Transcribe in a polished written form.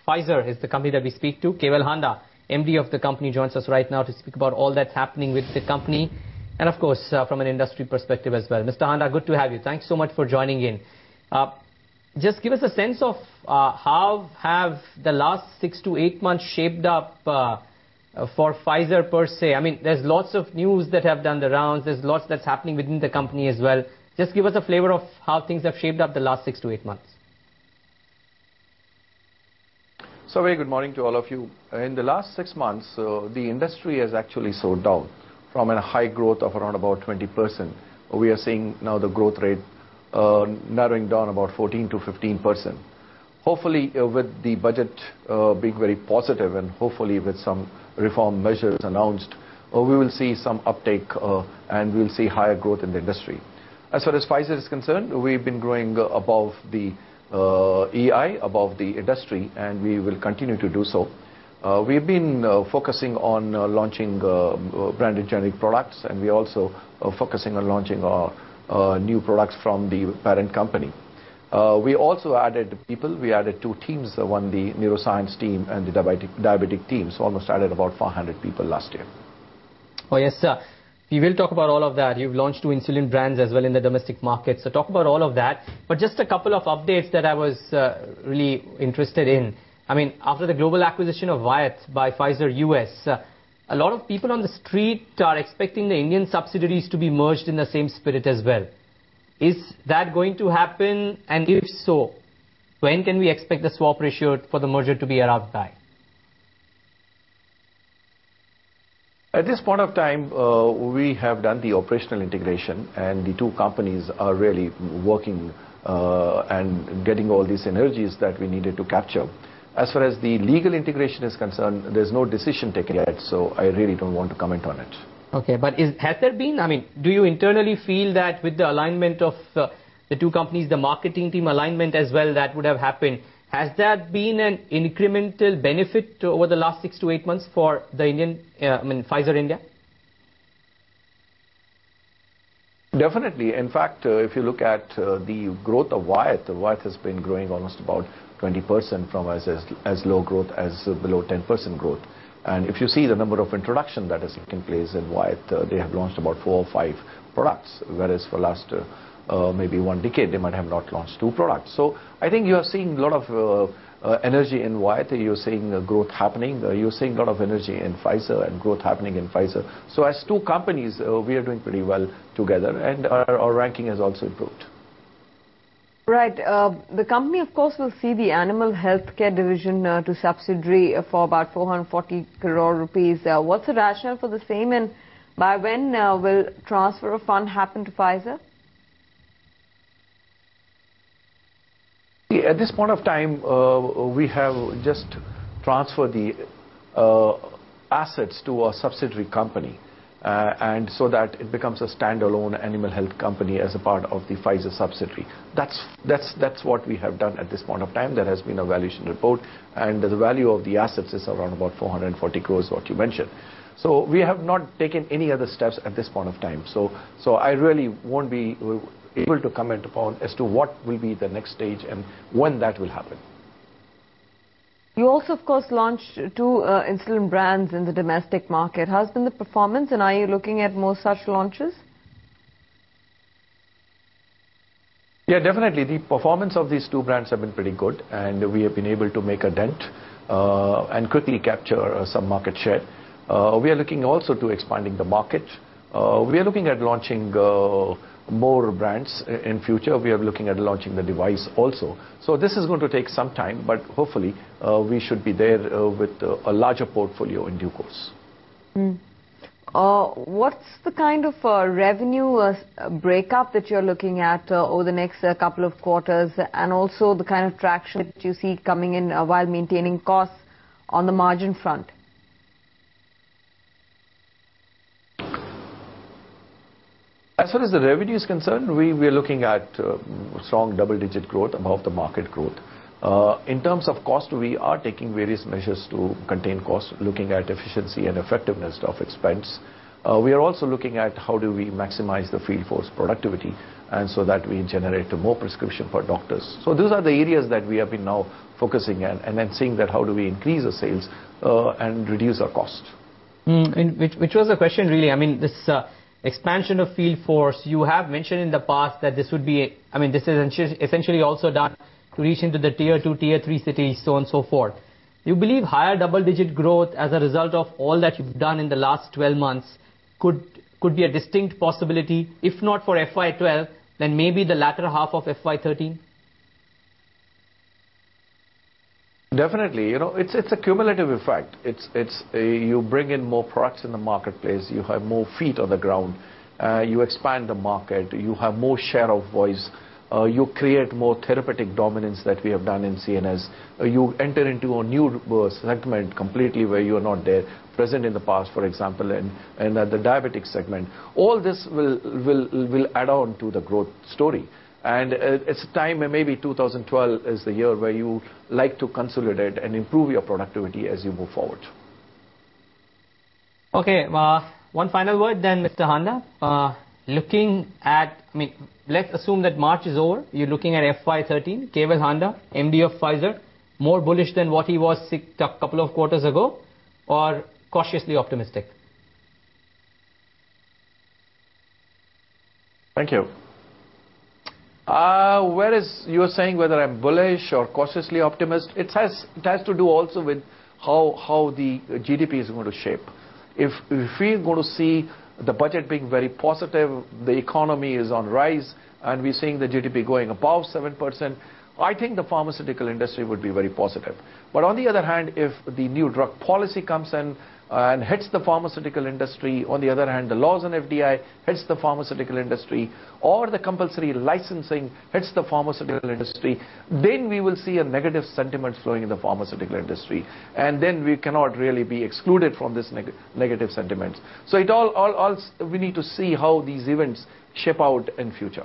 Pfizer is the company that we speak to. Keval Handa, MD of the company, joins us right now to speak about all that's happening with the company and, of course, from an industry perspective as well. Mr. Handa, good to have you. Thanks so much for joining in. Just give us a sense of how have the last 6 to 8 months shaped up for Pfizer per se. I mean, there's lots of news that have done the rounds. There's lots that's happening within the company as well. Just give us a flavor of how things have shaped up the last 6 to 8 months. So very good morning to all of you. In the last 6 months, the industry has actually slowed down from a high growth of around about 20%. We are seeing now the growth rate narrowing down about 14 to 15%. Hopefully, with the budget being very positive and hopefully with some reform measures announced, we will see some uptake and we will see higher growth in the industry. As far as Pfizer is concerned, we've been growing above the EI, above the industry, and we will continue to do so. We've been focusing on launching branded generic products, and we're also focusing on launching our new products from the parent company. We also added people. We added 2 teams, one the neuroscience team and the diabetic team, so almost added about 400 people last year. Oh, yes, sir. We will talk about all of that. You've launched 2 insulin brands as well in the domestic market. So talk about all of that. But just a couple of updates that I was really interested in. I mean, after the global acquisition of Wyeth by Pfizer US, a lot of people on the street are expecting the Indian subsidiaries to be merged in the same spirit as well. Is that going to happen? And if so, when can we expect the swap ratio for the merger to be arrived by? At this point of time, we have done the operational integration, and the 2 companies are really working and getting all these synergies that we needed to capture. As far as the legal integration is concerned, there's no decision taken yet, so I really don't want to comment on it. Okay, but has there been, I mean, do you internally feel that with the alignment of the 2 companies, the marketing team alignment as well, that would have happened, has that been an incremental benefit over the last 6 to 8 months for the Pfizer India? Definitely. In fact, if you look at the growth of Wyeth has been growing almost about 20% from as low growth as below 10% growth. And if you see the number of introduction that has taken place in Wyeth, they have launched about 4 or 5 products, whereas for last maybe 1 decade, they might have not launched 2 products. So I think you are seeing a lot of energy in Wyeth. You're seeing growth happening. You're seeing a lot of energy in Pfizer and growth happening in Pfizer. So as 2 companies, we are doing pretty well together, and our ranking has also improved. Right. The company, of course, will see the animal healthcare division to subsidiary for about 440 crore rupees. What's the rationale for the same, and by when will transfer of fund happen to Pfizer? At this point of time, we have just transferred the assets to a subsidiary company, and so that it becomes a standalone animal health company as a part of the Pfizer subsidiary. That's what we have done at this point of time. There has been a valuation report, and the value of the assets is around about 440 crores, what you mentioned. So we have not taken any other steps at this point of time. So I really won't be able to comment upon as to what will be the next stage and when that will happen. You also, of course, launched 2 insulin brands in the domestic market. How's been the performance, and are you looking at more such launches? Yeah, definitely. The performance of these 2 brands have been pretty good, and we have been able to make a dent and quickly capture some market share. We are looking also to expanding the market. We are looking at launching more brands in future. We are looking at launching the device also. So this is going to take some time, but hopefully we should be there with a larger portfolio in due course. What's the kind of revenue breakup that you're looking at over the next couple of quarters, and also the kind of traction that you see coming in while maintaining costs on the margin front? As far as the revenue is concerned, we are looking at strong double-digit growth above the market growth. In terms of cost, we are taking various measures to contain costs, looking at efficiency and effectiveness of expense. We are also looking at how do we maximize the field force productivity. and so that we generate more prescription for doctors. So those are the areas that we have been now focusing on, and then seeing that how do we increase the sales and reduce our cost. Which was the question really. I mean, this expansion of field force, you have mentioned in the past that this would be, I mean, this is essentially also done to reach into the tier 2, tier 3 cities, so on and so forth. You believe higher double-digit growth as a result of all that you've done in the last 12 months could be a distinct possibility, if not for FY12, then maybe the latter half of FY13? Definitely, you know, it's a cumulative effect. You bring in more products in the marketplace, you have more feet on the ground, you expand the market, you have more share of voice, you create more therapeutic dominance that we have done in CNS. You enter into a new segment completely where you are not there, present in the past, for example, and the diabetic segment. All this will add on to the growth story. And it's a time where maybe 2012 is the year where you like to consolidate and improve your productivity as you move forward. Okay, one final word then, Mr. Handa. Looking at, I mean, let's assume that March is over. You're looking at FY13. Keval Handa, MD of Pfizer, more bullish than what he was a couple of quarters ago, or cautiously optimistic? Thank you. Whereas you are saying whether I'm bullish or cautiously optimistic, it has to do also with how the GDP is going to shape. If we're going to see the budget being very positive, the economy is on rise, and we're seeing the GDP going above 7%, I think the pharmaceutical industry would be very positive. But on the other hand, if the new drug policy comes in and hits the pharmaceutical industry, on the other hand, the laws on FDI hits the pharmaceutical industry, or the compulsory licensing hits the pharmaceutical industry, then we will see a negative sentiment flowing in the pharmaceutical industry. And then we cannot really be excluded from this negative sentiments. So we need to see how these events shape out in future.